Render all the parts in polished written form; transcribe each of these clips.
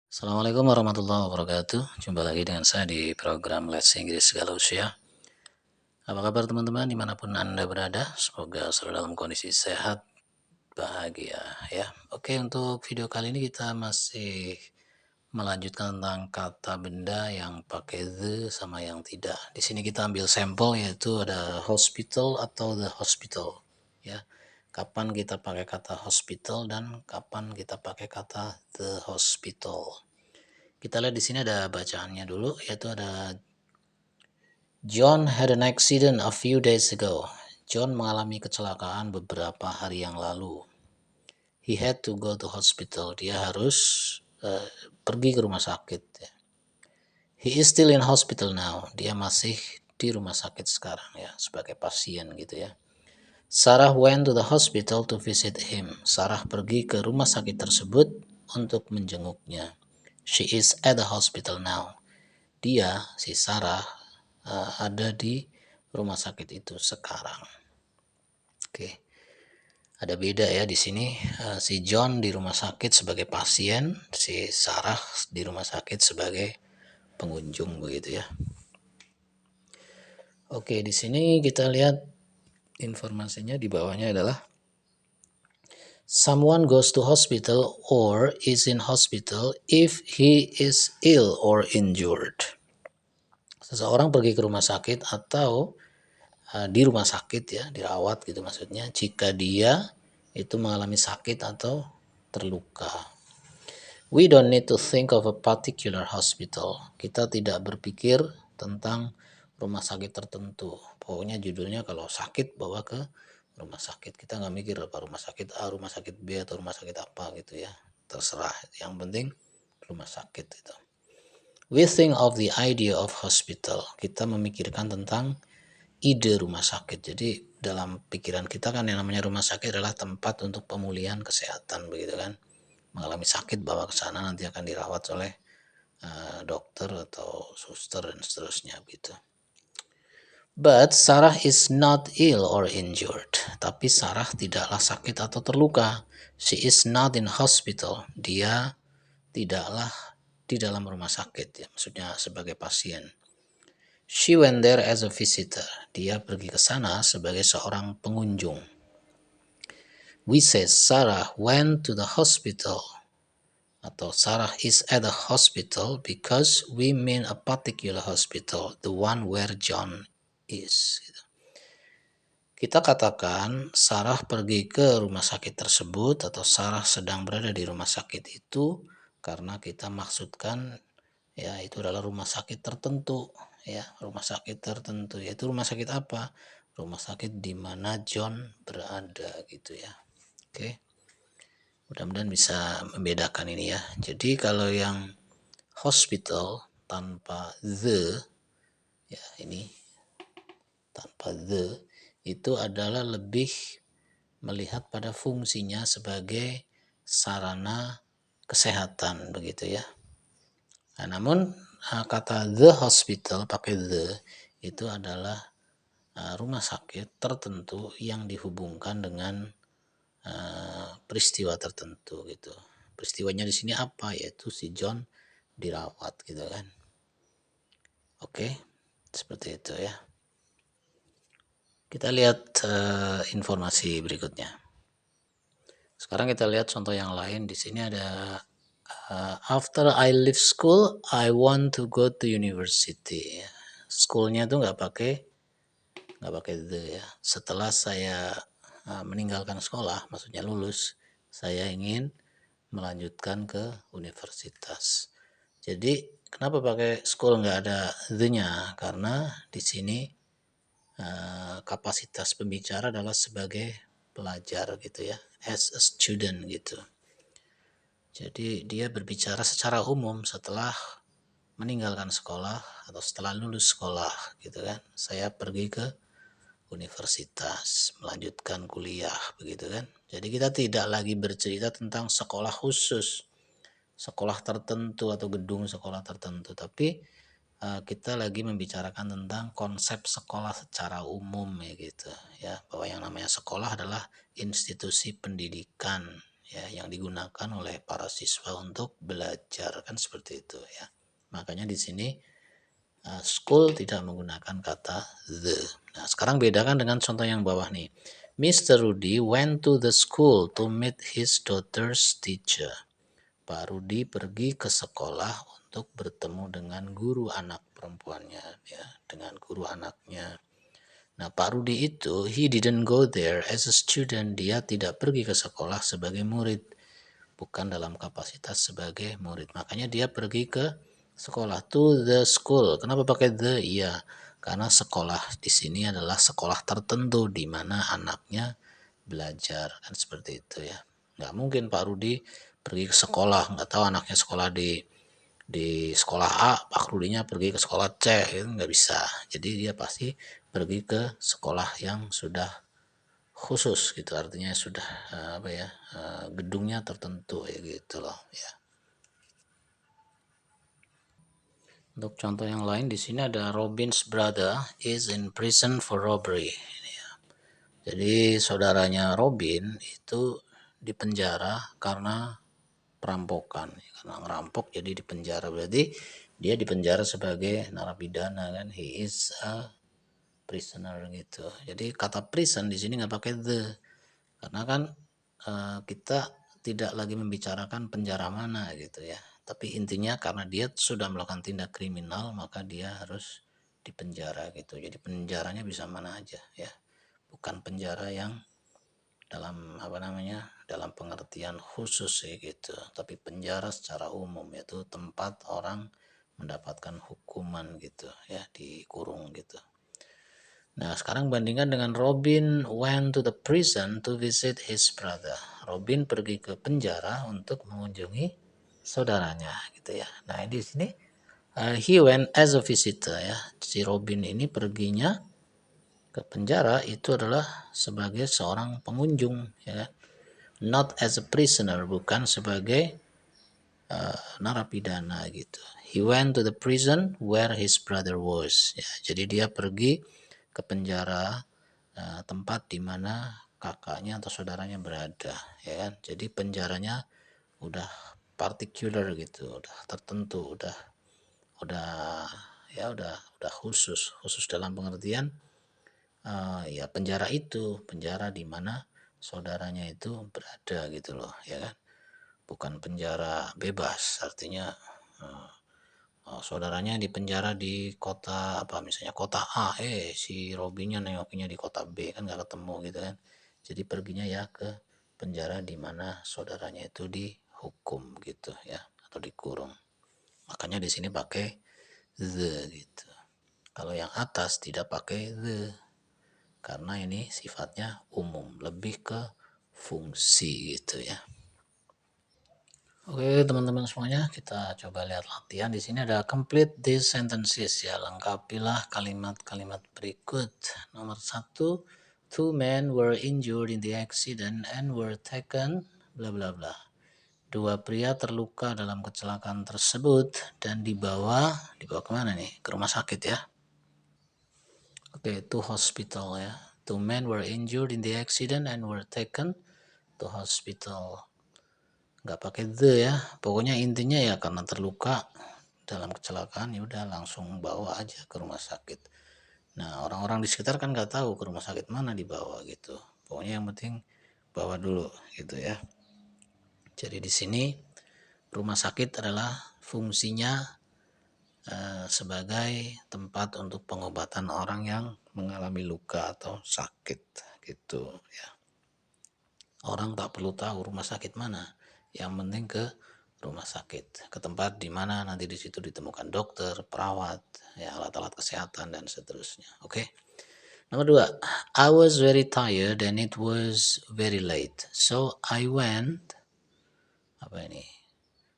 Assalamualaikum warahmatullahi wabarakatuh. Jumpa lagi dengan saya di program Let's Inggris Segala Usia. Apa kabar teman-teman dimanapun Anda berada? Semoga selalu dalam kondisi sehat, bahagia ya. Oke, untuk video kali ini kita masih melanjutkan tentang kata benda yang pakai the sama yang tidak. Di sini kita ambil sampel yaitu ada hospital atau the hospital ya. Kapan kita pakai kata hospital dan kapan kita pakai kata the hospital. Kita lihat di sini ada bacaannya dulu, yaitu ada John had an accident a few days ago. John mengalami kecelakaan beberapa hari yang lalu. He had to go to hospital. Dia harus pergi ke rumah sakit. He is still in hospital now. Dia masih di rumah sakit sekarang ya, sebagai pasien gitu ya. Sarah went to the hospital to visit him. Sarah pergi ke rumah sakit tersebut untuk menjenguknya. She is at the hospital now. Dia, si Sarah, ada di rumah sakit itu sekarang. Oke, ada beda ya di sini. Si John di rumah sakit sebagai pasien, si Sarah di rumah sakit sebagai pengunjung begitu ya. Oke, di sini kita lihat informasinya di bawahnya adalah someone goes to hospital or is in hospital if he is ill or injured. Seseorang pergi ke rumah sakit atau di rumah sakit ya, dirawat gitu maksudnya, jika dia itu mengalami sakit atau terluka. We don't need to think of a particular hospital. Kita tidak berpikir tentang rumah sakit tertentu. Pokoknya judulnya kalau sakit bawa ke rumah sakit. Kita nggak mikir apa rumah sakit A, rumah sakit B, atau rumah sakit apa gitu ya. Terserah. Yang penting rumah sakit itu. We think of the idea of hospital. Kita memikirkan tentang ide rumah sakit. Jadi dalam pikiran kita kan yang namanya rumah sakit adalah tempat untuk pemulihan kesehatan begitu kan. Mengalami sakit bawa ke sana nanti akan dirawat oleh dokter atau suster dan seterusnya gitu. But Sarah is not ill or injured. Tapi Sarah tidaklah sakit atau terluka. She is not in hospital. Dia tidaklah di dalam rumah sakit ya, maksudnya sebagai pasien. She went there as a visitor. Dia pergi ke sana sebagai seorang pengunjung. We say Sarah went to the hospital atau Sarah is at the hospital because we mean a particular hospital, the one where John is. Kita katakan Sarah pergi ke rumah sakit tersebut atau Sarah sedang berada di rumah sakit itu karena kita maksudkan ya itu adalah rumah sakit tertentu ya, rumah sakit tertentu. Yaitu rumah sakit apa? Rumah sakit di mana John berada gitu ya. Oke. Mudah-mudahan bisa membedakan ini ya. Jadi kalau yang hospital tanpa the ya, ini tanpa the itu adalah lebih melihat pada fungsinya sebagai sarana kesehatan begitu ya. Nah, namun kata the hospital pakai the itu adalah rumah sakit tertentu yang dihubungkan dengan peristiwa tertentu gitu. Peristiwanya di sini apa? Yaitu si John dirawat gitu kan. Oke, seperti itu ya. Kita lihat informasi berikutnya. Sekarang kita lihat contoh yang lain. Di sini ada after I leave school, I want to go to university. Schoolnya tuh nggak pakai the ya. Setelah saya meninggalkan sekolah, maksudnya lulus, saya ingin melanjutkan ke universitas. Jadi kenapa pakai school nggak ada the-nya? Karena di sini kapasitas pembicara adalah sebagai pelajar gitu ya, as a student gitu. Jadi dia berbicara secara umum setelah meninggalkan sekolah atau setelah lulus sekolah gitu kan. Saya pergi ke universitas, melanjutkan kuliah begitu kan. Jadi kita tidak lagi bercerita tentang sekolah khusus, sekolah tertentu atau gedung sekolah tertentu, tapi kita lagi membicarakan tentang konsep sekolah secara umum ya gitu ya, bahwa yang namanya sekolah adalah institusi pendidikan ya yang digunakan oleh para siswa untuk belajar, kan seperti itu ya. Makanya di sini school tidak menggunakan kata the. Nah, sekarang bedakan dengan contoh yang bawah nih. Mr. Rudy went to the school to meet his daughter's teacher. Pak Rudi pergi ke sekolah untuk bertemu dengan guru anak perempuannya, ya, dengan guru anaknya. Nah, Pak Rudi itu, he didn't go there as a student. Dia tidak pergi ke sekolah sebagai murid, bukan dalam kapasitas sebagai murid. Makanya dia pergi ke sekolah, to the school. Kenapa pakai the? Iya, karena sekolah di sini adalah sekolah tertentu di mana anaknya belajar, kan seperti itu ya. Nggak mungkin Pak Rudi pergi ke sekolah, nggak tahu anaknya sekolah di sekolah A, Pak Rudinya pergi ke sekolah C, itu nggak bisa. Jadi dia pasti pergi ke sekolah yang sudah khusus gitu, artinya sudah gedungnya tertentu ya gitu loh ya. Untuk contoh yang lain di sini ada Robin's brother is in prison for robbery. Jadi saudaranya Robin itu dipenjara karena perampokan, karena ngerampok jadi dipenjara, berarti dia dipenjara sebagai narapidana kan, he is a prisoner gitu. Jadi kata prison di sini nggak pakai the, karena kan kita tidak lagi membicarakan penjara mana gitu ya, tapi intinya karena dia sudah melakukan tindak kriminal maka dia harus dipenjara gitu. Jadi penjaranya bisa mana aja ya, bukan penjara yang dalam dalam pengertian khusus ya gitu, tapi penjara secara umum, yaitu tempat orang mendapatkan hukuman gitu ya, dikurung gitu. Nah, sekarang bandingkan dengan Robin went to the prison to visit his brother. Robin pergi ke penjara untuk mengunjungi saudaranya gitu ya. Nah, di sini he went as a visitor ya. Si Robin ini perginya ke penjara itu adalah sebagai seorang pengunjung ya, not as a prisoner, bukan sebagai narapidana gitu. He went to the prison where his brother was ya. Jadi dia pergi ke penjara tempat di mana kakaknya atau saudaranya berada ya kan. Jadi penjaranya udah particular gitu, udah tertentu, udah khusus dalam pengertian ya penjara itu, penjara di mana saudaranya itu berada gitu loh ya kan, bukan penjara bebas, artinya saudaranya di penjara di kota apa, misalnya kota A, si Robinnya nengokinya di kota B, kan nggak ketemu gitu kan. Jadi perginya ya ke penjara di mana saudaranya itu dihukum gitu ya, atau dikurung. Makanya di sini pakai the gitu. Kalau yang atas tidak pakai the, karena ini sifatnya umum, lebih ke fungsi gitu ya. Oke teman-teman semuanya, kita coba lihat latihan. Di sini ada complete these sentences ya, lengkapilah kalimat-kalimat berikut. Nomor 1, two men were injured in the accident and were taken bla bla bla. Dua pria terluka dalam kecelakaan tersebut dan dibawa kemana nih? Ke rumah sakit ya. Oke, to hospital ya. Two men were injured in the accident and were taken to hospital. Nggak pakai the ya, pokoknya intinya ya karena terluka dalam kecelakaan ya udah langsung bawa aja ke rumah sakit. Nah, orang-orang di sekitar kan nggak tahu ke rumah sakit mana dibawa gitu. Pokoknya yang penting bawa dulu gitu ya. Jadi di sini rumah sakit adalah fungsinya sebagai tempat untuk pengobatan orang yang mengalami luka atau sakit gitu ya. Orang tak perlu tahu rumah sakit mana, yang penting ke rumah sakit, ke tempat di mana nanti di situ ditemukan dokter, perawat, ya alat-alat kesehatan dan seterusnya. Oke. Nomor 2, I was very tired and it was very late, so I went. Apa ini?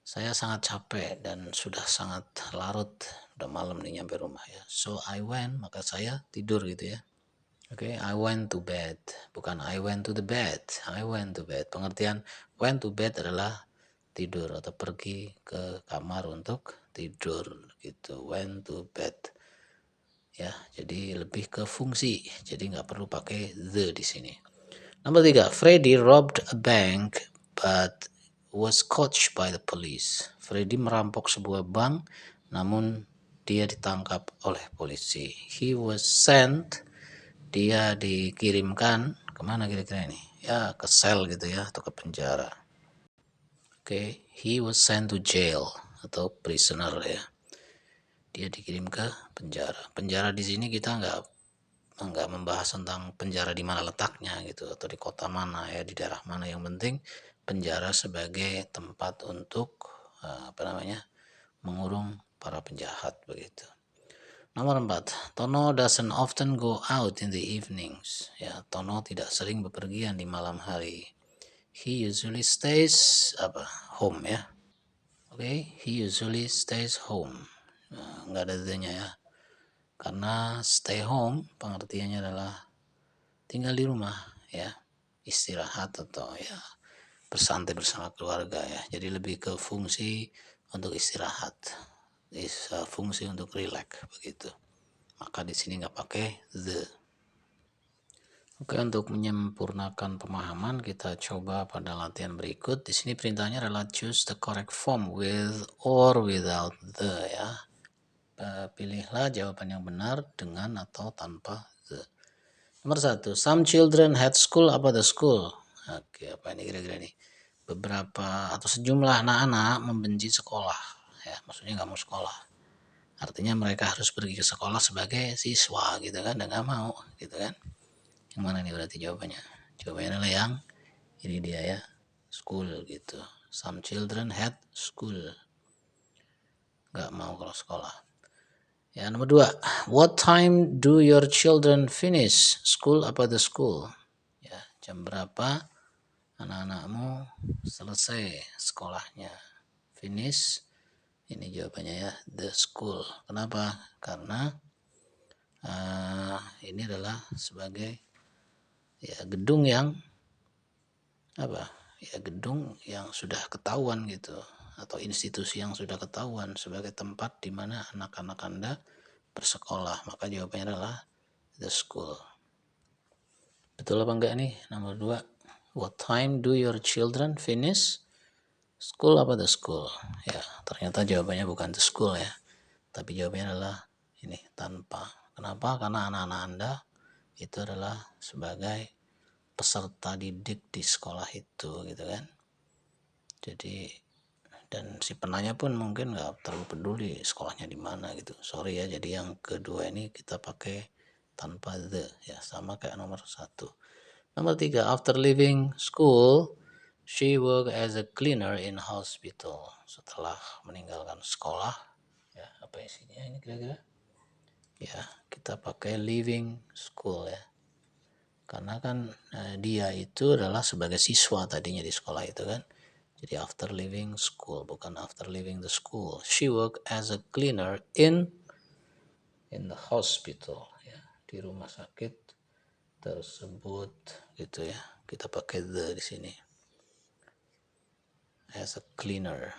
Saya sangat capek dan sudah sangat larut, udah malam nih nyampe rumah ya. So I went, maka saya tidur gitu ya. Oke, I went to bed, bukan I went to the bed. I went to bed. Pengertian went to bed adalah tidur atau pergi ke kamar untuk tidur gitu. Went to bed. Ya, jadi lebih ke fungsi. Jadi nggak perlu pakai the di sini. Nomor 3, Freddy robbed a bank but was caught by the police. Freddy merampok sebuah bank, namun dia ditangkap oleh polisi. He was sent, dia dikirimkan kemana kira-kira ini? Ya ke sel gitu ya, atau ke penjara. Oke, he was sent to jail atau prisoner ya. Dia dikirim ke penjara. Penjara di sini kita nggak membahas tentang penjara di mana letaknya gitu, atau di kota mana ya, di daerah mana. Yang penting penjara sebagai tempat untuk mengurung para penjahat begitu. Nomor 4, Tono doesn't often go out in the evenings. Ya, Tono tidak sering bepergian di malam hari. He usually stays home ya. Oke, he usually stays home. Nggak ada the-nya ya. Karena stay home pengertiannya adalah tinggal di rumah ya, istirahat atau ya bersantai bersama keluarga ya. Jadi lebih ke fungsi untuk istirahat, fungsi untuk relax begitu. Maka di sini nggak pakai the. Oke, untuk menyempurnakan pemahaman kita coba pada latihan berikut. Di sini perintahnya adalah choose the correct form with or without the ya. Pilihlah jawaban yang benar dengan atau tanpa the. Nomor 1, some children had school apa the school. Oke, apa ini kira-kira nih? Beberapa atau sejumlah anak-anak membenci sekolah. Ya, maksudnya nggak mau sekolah. Artinya mereka harus pergi ke sekolah sebagai siswa gitu kan, dan nggak mau gitu kan. Yang mana nih berarti jawabannya? Jawabannya adalah yang ini dia ya, school gitu. Some children had school. Nggak mau kalau sekolah. Ya, nomor 2, what time do your children finish school apa the school? Ya, jam berapa anak-anakmu selesai sekolahnya? Finish, ini jawabannya ya, the school. Kenapa? Karena ini adalah sebagai ya gedung yang gedung yang sudah ketahuan gitu, atau institusi yang sudah ketahuan sebagai tempat di mana anak-anak Anda bersekolah. Maka jawabannya adalah the school. Betul apa enggak nih nomor 2? What time do your children finish school apa the school? Ya, ternyata jawabannya bukan the school ya. Tapi jawabannya adalah ini, tanpa. Kenapa? Karena anak-anak Anda itu adalah sebagai peserta didik di sekolah itu gitu kan. Jadi, dan si penanya pun mungkin nggak terlalu peduli sekolahnya di mana gitu. Sorry ya, jadi yang kedua ini kita pakai tanpa the ya, sama kayak nomor 1. Nomor 3, after leaving school, she worked as a cleaner in hospital. Setelah meninggalkan sekolah, ya apa isinya ini kira-kira? Ya, kita pakai leaving school ya. Karena kan dia itu adalah sebagai siswa tadinya di sekolah itu kan. Jadi after leaving school, bukan after leaving the school. She worked as a cleaner in the hospital ya, di rumah sakit tersebut gitu ya. Kita pakai the di sini. As a cleaner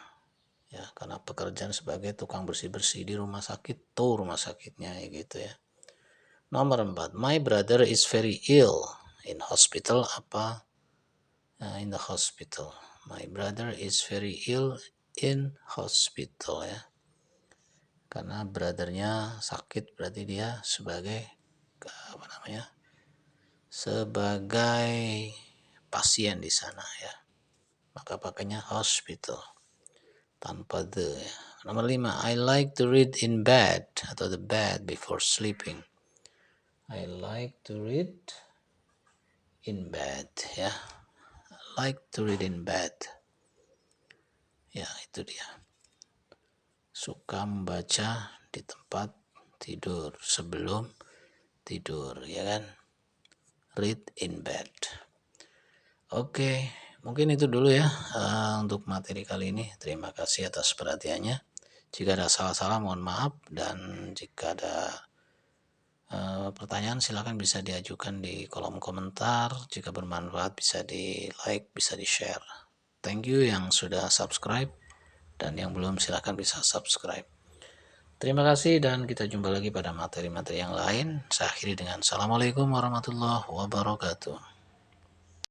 ya, karena pekerjaan sebagai tukang bersih-bersih di rumah sakit, tuh rumah sakitnya ya gitu ya. Nomor 4, my brother is very ill in hospital apa in the hospital. My brother is very ill in hospital ya. Karena brothernya sakit, berarti dia sebagai sebagai pasien di sana ya. Maka pakainya hospital tanpa the ya. Nomor 5, I like to read in bed atau the bed before sleeping. I like to read in bed ya. I like to read in bed. Ya, itu dia. Suka membaca di tempat tidur, sebelum tidur ya kan. Read in bed. Oke, mungkin itu dulu ya untuk materi kali ini. Terima kasih atas perhatiannya. Jika ada salah-salah mohon maaf, dan jika ada pertanyaan silakan bisa diajukan di kolom komentar. Jika bermanfaat bisa di like, bisa di share. Thank you yang sudah subscribe, dan yang belum silakan bisa subscribe. Terima kasih, dan kita jumpa lagi pada materi-materi yang lain. Saya akhiri dengan Assalamualaikum warahmatullahi wabarakatuh.